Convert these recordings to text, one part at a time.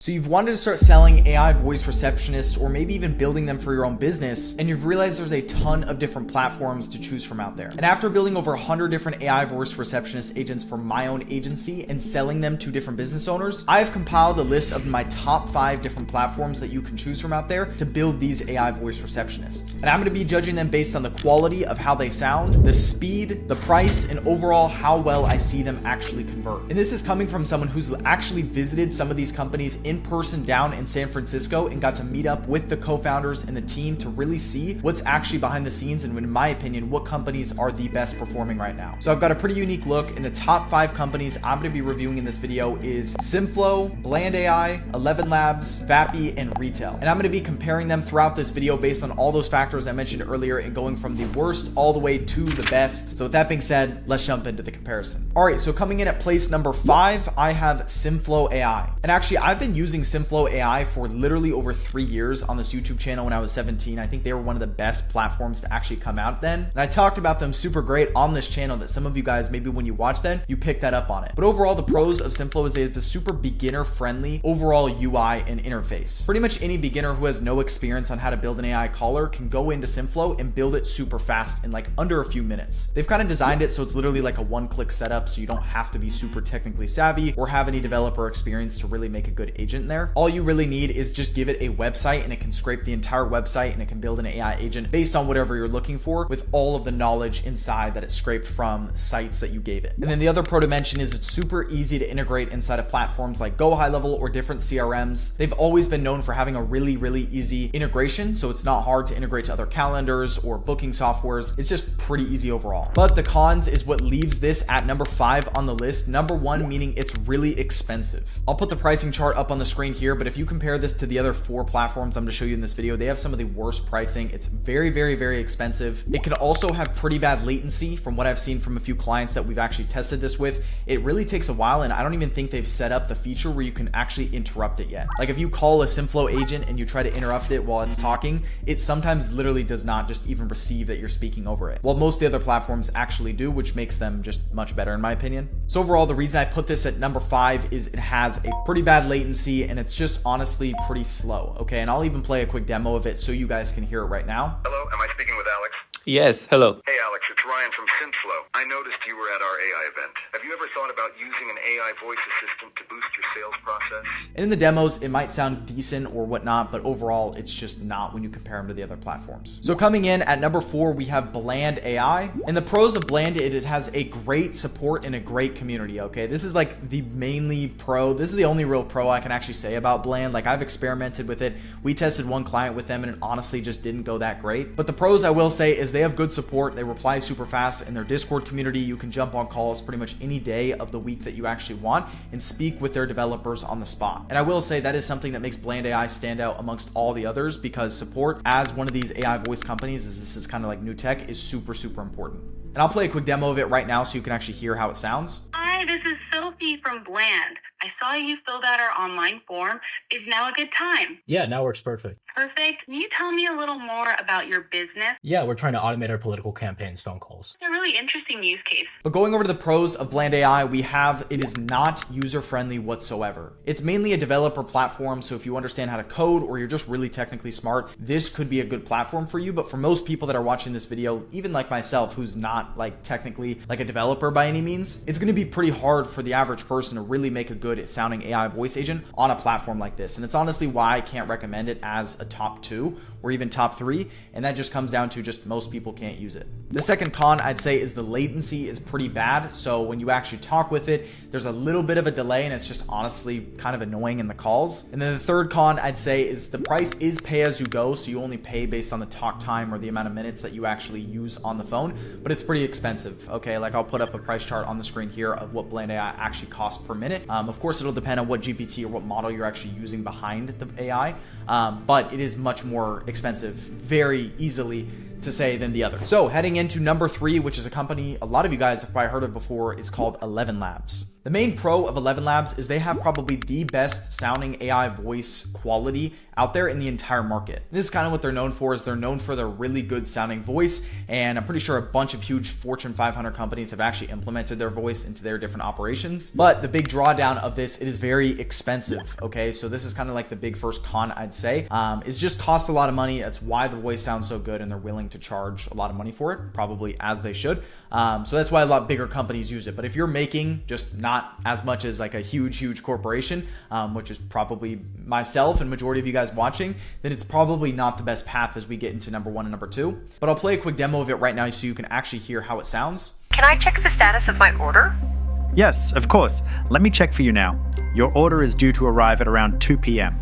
So you've wanted to start selling AI voice receptionists or maybe even building them for your own business, and you've realized there's a ton of different platforms to choose from out there. And after building over 100 different AI voice receptionist agents for my own agency and selling them to different business owners, I have compiled a list of my top 5 different platforms that you can choose from out there to build these AI voice receptionists. And I'm going to be judging them based on the quality of how they sound, the speed, the price, and overall how well I see them actually convert. And this is coming from someone who's actually visited some of these companies in person down in San Francisco and got to meet up with the co-founders and the team to really see what's actually behind the scenes and, in my opinion, what companies are the best performing right now. So I've got a pretty unique look, and the top 5 companies I'm going to be reviewing in this video is Simflow, Bland AI, 11 Labs, Vappy, and Retail. And I'm going to be comparing them throughout this video based on all those factors I mentioned earlier and going from the worst all the way to the best. So with that being said, let's jump into the comparison. All right, so coming in at place number 5, I have Simflow AI. And actually, I've been using Simflow AI for literally over 3 years on this YouTube channel when I was 17. I think they were one of the best platforms to actually come out then. And I talked about them super great on this channel that some of you guys, maybe when you watch them, you picked that up on it. But overall, the pros of Simflow is they have a super beginner friendly overall UI and interface. Pretty much any beginner who has no experience on how to build an AI caller can go into Simflow and build it super fast in like under a few minutes. They've kind of designed it so it's literally like a one-click setup, so you don't have to be super technically savvy or have any developer experience to really make a good agent there. All you really need is just give it a website, and it can scrape the entire website and it can build an AI agent based on whatever you're looking for with all of the knowledge inside that it scraped from sites that you gave it. And then the other pro to mention is it's super easy to integrate inside of platforms like GoHighLevel or different CRMs. They've always been known for having a really easy integration, so it's not hard to integrate to other calendars or booking softwares. It's just pretty easy overall. But the cons is what leaves this at number 5 on the list. Number 1, meaning it's really expensive. I'll put the pricing chart up on the screen here, but if you compare this to the other 4 platforms I'm going to show you in this video, they have some of the worst pricing. It's very expensive. It can also have pretty bad latency from what I've seen from a few clients that we've actually tested this with. It really takes a while, and I don't even think they've set up the feature where you can actually interrupt it yet. Like if you call a Simflow agent and you try to interrupt it while it's talking, it sometimes literally does not just even receive that you're speaking over it. While most of the other platforms actually do, which makes them just much better in my opinion. So overall, the reason I put this at number 5 is it has a pretty bad latency, and it's just honestly pretty slow. Okay, and I'll even play a quick demo of it so you guys can hear it right now. Hello, am I speaking with Alex? Yes, hello. Hey Alex, it's Ryan from Simflow. I noticed you were at our AI event. Have you ever thought about using an AI voice assistant to boost your sales process? And in the demos, it might sound decent or whatnot, but overall, it's just not when you compare them to the other platforms. So coming in at number 4, we have Bland AI. And the pros of Bland, it has a great support and a great community, okay? This is like the mainly pro. This is the only real pro I can actually say about Bland. Like I've experimented with it. We tested one client with them and it honestly just didn't go that great. But the pros I will say is they have good support. They reply super fast. In their Discord community, you can jump on calls pretty much any day of the week that you actually want and speak with their developers on the spot. And I will say that is something that makes Bland AI stand out amongst all the others, because support as one of these AI voice companies, as this is kind of like new tech, is super important. And I'll play a quick demo of it right now so you can actually hear how it sounds. Hi, this is Sophie from Bland. I saw you filled out our online form. Is now a good time? Yeah, now works perfect. Perfect. Can you tell me a little more about your business? Yeah, we're trying to automate our political campaigns phone calls. It's a really interesting use case. But going over to the pros of Bland AI, we have it is not user-friendly whatsoever. It's mainly a developer platform, so if you understand how to code or you're just really technically smart, this could be a good platform for you. But for most people that are watching this video, even like myself, who's not like technically like a developer by any means, it's going to be pretty hard for the average person to really make a good sounding AI voice agent on a platform like this. And it's honestly why I can't recommend it as a top 2 or even top 3, and that just comes down to just most people can't use it. The second con I'd say is the latency is pretty bad. So when you actually talk with it, there's a little bit of a delay, and it's just honestly kind of annoying in the calls. And then the third con I'd say is the price is pay as you go, so you only pay based on the talk time or the amount of minutes that you actually use on the phone, but it's pretty expensive. Okay, like I'll put up a price chart on the screen here of what Bland AI actually costs per minute. Of course, it'll depend on what GPT or what model you're actually using behind the AI, but it is much more expensive very easily to say than the other. So heading into number 3, which is a company a lot of you guys have probably heard of before, is called 11 Labs. The main pro of 11 Labs is they have probably the best sounding AI voice quality out there in the entire market. This is kind of what they're known for, is they're known for their really good sounding voice, and I'm pretty sure a bunch of huge Fortune 500 companies have actually implemented their voice into their different operations. But the big drawdown of this, it is very expensive, okay? So this is kind of like the big first con, I'd say. It just costs a lot of money. That's why the voice sounds so good, and they're willing to charge a lot of money for it, probably as they should. So that's why a lot bigger companies use it. But if you're making just not as much as like a huge corporation, which is probably myself and majority of you guys watching, then it's probably not the best path as we get into number 1 and number 2. But I'll play a quick demo of it right now so you can actually hear how it sounds. Can I check the status of my order? Yes, of course. Let me check for you now. Your order is due to arrive at around 2 p.m.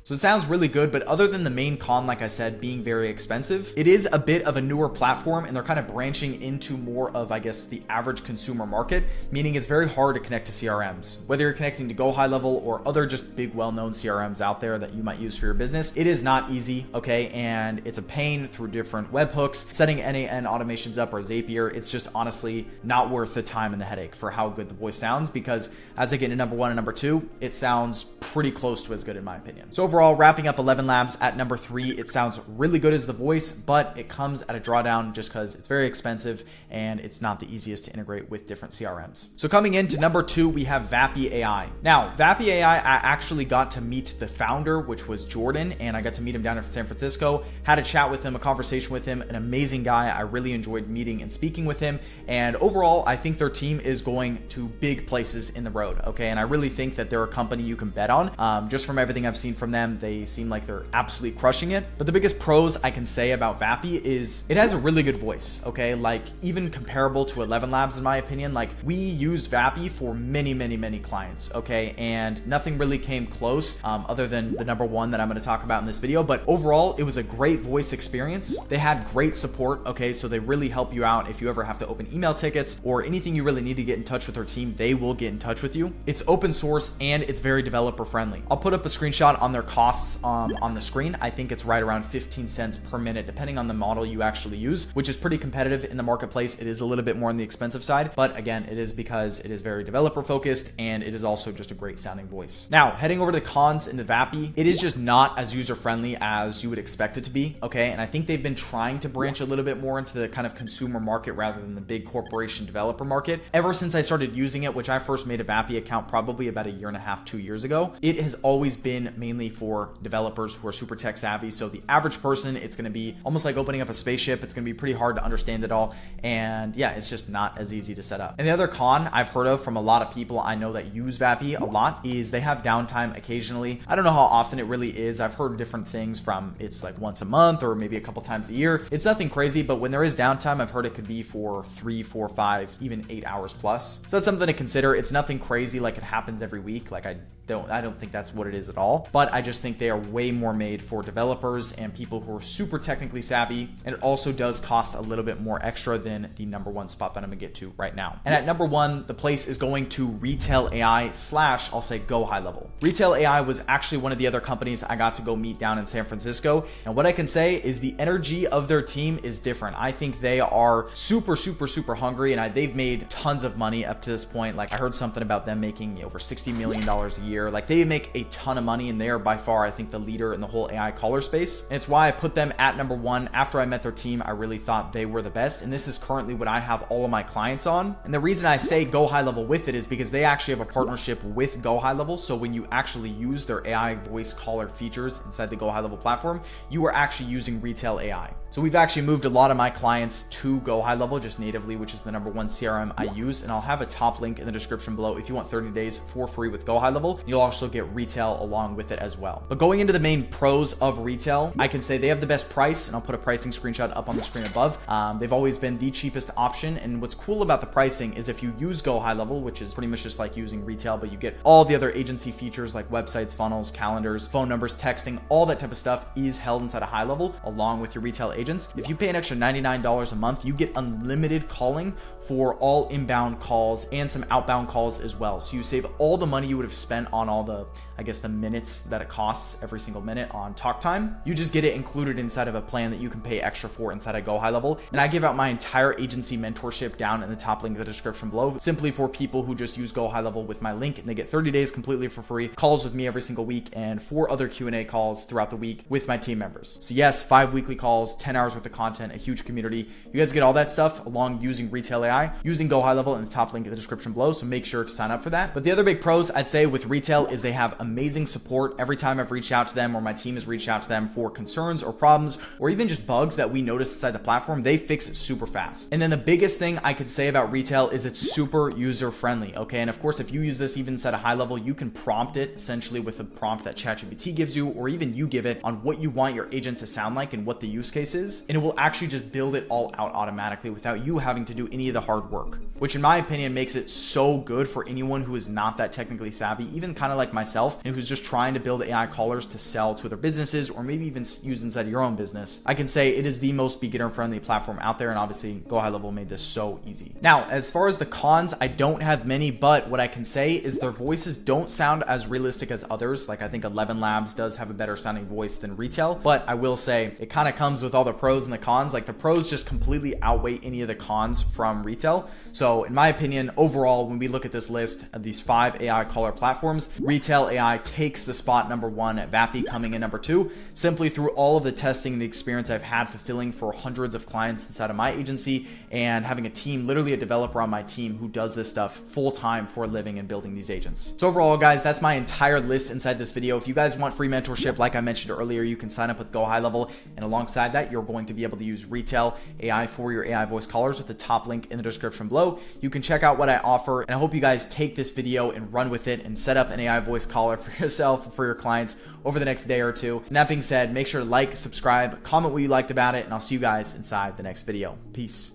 So it sounds really good, but other than the main con, like I said, being very expensive, it is a bit of a newer platform, and they're kind of branching into more of, I guess, the average consumer market, meaning it's very hard to connect to CRMs. Whether you're connecting to GoHighLevel or other just big well-known CRMs out there that you might use for your business, it is not easy, okay? And it's a pain through different webhooks, setting NAN automations up or Zapier. It's just honestly not worth the time and the headache for how good the voice sounds, because as I get into number 1 and number 2, it sounds pretty close to as good in my opinion. So overall, wrapping up 11 Labs at number 3, it sounds really good as the voice, but it comes at a drawdown just because it's very expensive and it's not the easiest to integrate with different CRMs. So coming into number 2, we have Vappy AI. Now, Vappy AI, I actually got to meet the founder, which was Jordan, and I got to meet him down in San Francisco, had a chat with him, a conversation with him, an amazing guy. I really enjoyed meeting and speaking with him, and overall, I think their team is going to big places in the road, okay? And I really think that they're a company you can bet on. Just from everything I've seen from them, they seem like they're absolutely crushing it. But the biggest pros I can say about Vappy is it has a really good voice, okay? Like even comparable to 11 Labs in my opinion. Like we used Vappy for many clients, okay? And nothing really came close other than the number 1 that I'm going to talk about in this video. But overall, it was a great voice experience. They had great support, okay? So they really help you out if you ever have to open email tickets or anything you really need to get in touch with their team, they will get in touch with you. It's open source and it's very developer friendly. I'll put up a screenshot on their costs on the screen. I think it's right around 15 cents per minute, depending on the model you actually use, which is pretty competitive in the marketplace. It is a little bit more on the expensive side, but again, it is because it is very developer focused and it is also just a great sounding voice. Now, heading over to the cons into Vappy, it is just not as user friendly as you would expect it to be, okay? And I think they've been trying to branch a little bit more into the kind of consumer market rather than the big corporation developer market. Ever since I started using it, which I first made a Vappy account probably about 1.5 years, 2 years ago, it has always been mainly for developers who are super tech savvy. So the average person, it's going to be almost like opening up a spaceship. It's going to be pretty hard to understand it all. And yeah, it's just not as easy to set up. And the other con I've heard of from a lot of people I know that use Vappy a lot is they have downtime occasionally. I don't know how often it really is. I've heard different things from it's like once a month or maybe a couple times a year. It's nothing crazy, but when there is downtime, I've heard it could be for 3, 4, 5, even 8 hours plus. So that's something to consider. It's nothing crazy like it happens every week. Like I don't think that's what it is at all, but I just think they are way more made for developers and people who are super technically savvy, and it also does cost a little bit more extra than the number 1 spot that I'm gonna get to right now. And at number 1, the place is going to Retail AI / I'll say GoHighLevel. Retail AI was actually one of the other companies I got to go meet down in San Francisco, and what I can say is the energy of their team is different. I think they are super hungry, and they've made tons of money up to this point. Like I heard something about them making over $60 million a year. Like they make a ton of money, and they are by far, I think, the leader in the whole AI caller space. And it's why I put them at number 1. After I met their team, I really thought they were the best, and this is currently what I have all of my clients on. And the reason I say GoHighLevel with it is because they actually have a partnership with GoHighLevel. So when you actually use their AI voice caller features inside the GoHighLevel platform, you are actually using Retail AI. So we've actually moved a lot of my clients to GoHighLevel just natively, which is the number 1 CRM I use. And I'll have a top link in the description below if you want 30 days for free with GoHighLevel. You'll also get Retail along with it as well. But going into the main pros of Retail, I can say they have the best price, and I'll put a pricing screenshot up on the screen above. They've always been the cheapest option. And what's cool about the pricing is if you use GoHighLevel, which is pretty much just like using Retail, but you get all the other agency features like websites, funnels, calendars, phone numbers, texting, all that type of stuff is held inside a HighLevel along with your retail agents. If you pay an extra $99 a month, you get unlimited calling for all inbound calls and some outbound calls as well. So you save all the money you would have spent on all the I guess, the minutes that it costs every single minute on talk time. You just get it included inside of a plan that you can pay extra for inside of GoHighLevel. And I give out my entire agency mentorship down in the top link of the description below, simply for people who just use GoHighLevel with my link, and they get 30 days completely for free, calls with me every single week, and 4 other Q&A calls throughout the week with my team members. So yes, 5 weekly calls, 10 hours worth of content, a huge community. You guys get all that stuff along using retail AI, using GoHighLevel in the top link in the description below. So make sure to sign up for that. But the other big pros I'd say with retail is they have amazing support. Every time I've reached out to them or my team has reached out to them for concerns or problems or even just bugs that we notice inside the platform, they fix it super fast. And then the biggest thing I could say about retail is it's super user friendly. Okay. And of course, if you use this even inside a high level, you can prompt it essentially with a prompt that ChatGPT gives you, or even you give it on what you want your agent to sound like and what the use case is. And it will actually just build it all out automatically without you having to do any of the hard work, which in my opinion makes it so good for anyone who is not that technically savvy, even kind of like myself, and who's just trying to build AI callers to sell to other businesses or maybe even use inside your own business. I can say it is the most beginner friendly platform out there, and obviously GoHighLevel made this so easy. Now, as far as the cons, I don't have many, but what I can say is their voices don't sound as realistic as others. Like I think 11 Labs does have a better sounding voice than retail, but I will say it kind of comes with all the pros and the cons. Like the pros just completely outweigh any of the cons from retail. So in my opinion, overall, when we look at this list of these 5 AI caller platforms, retail AI takes the spot number 1, Vappy coming in number 2, simply through all of the testing and the experience I've had fulfilling for hundreds of clients inside of my agency and having a team, literally a developer on my team who does this stuff full time for a living and building these agents. So overall, guys, that's my entire list inside this video. If you guys want free mentorship, like I mentioned earlier, you can sign up with GoHighLevel, and alongside that, you're going to be able to use retail AI for your AI voice callers with the top link in the description below. You can check out what I offer, and I hope you guys take this video and run with it and set up an AI voice caller for yourself or for your clients over the next day or two. And that being said, make sure to like, subscribe, comment what you liked about it, and I'll see you guys inside the next video. Peace.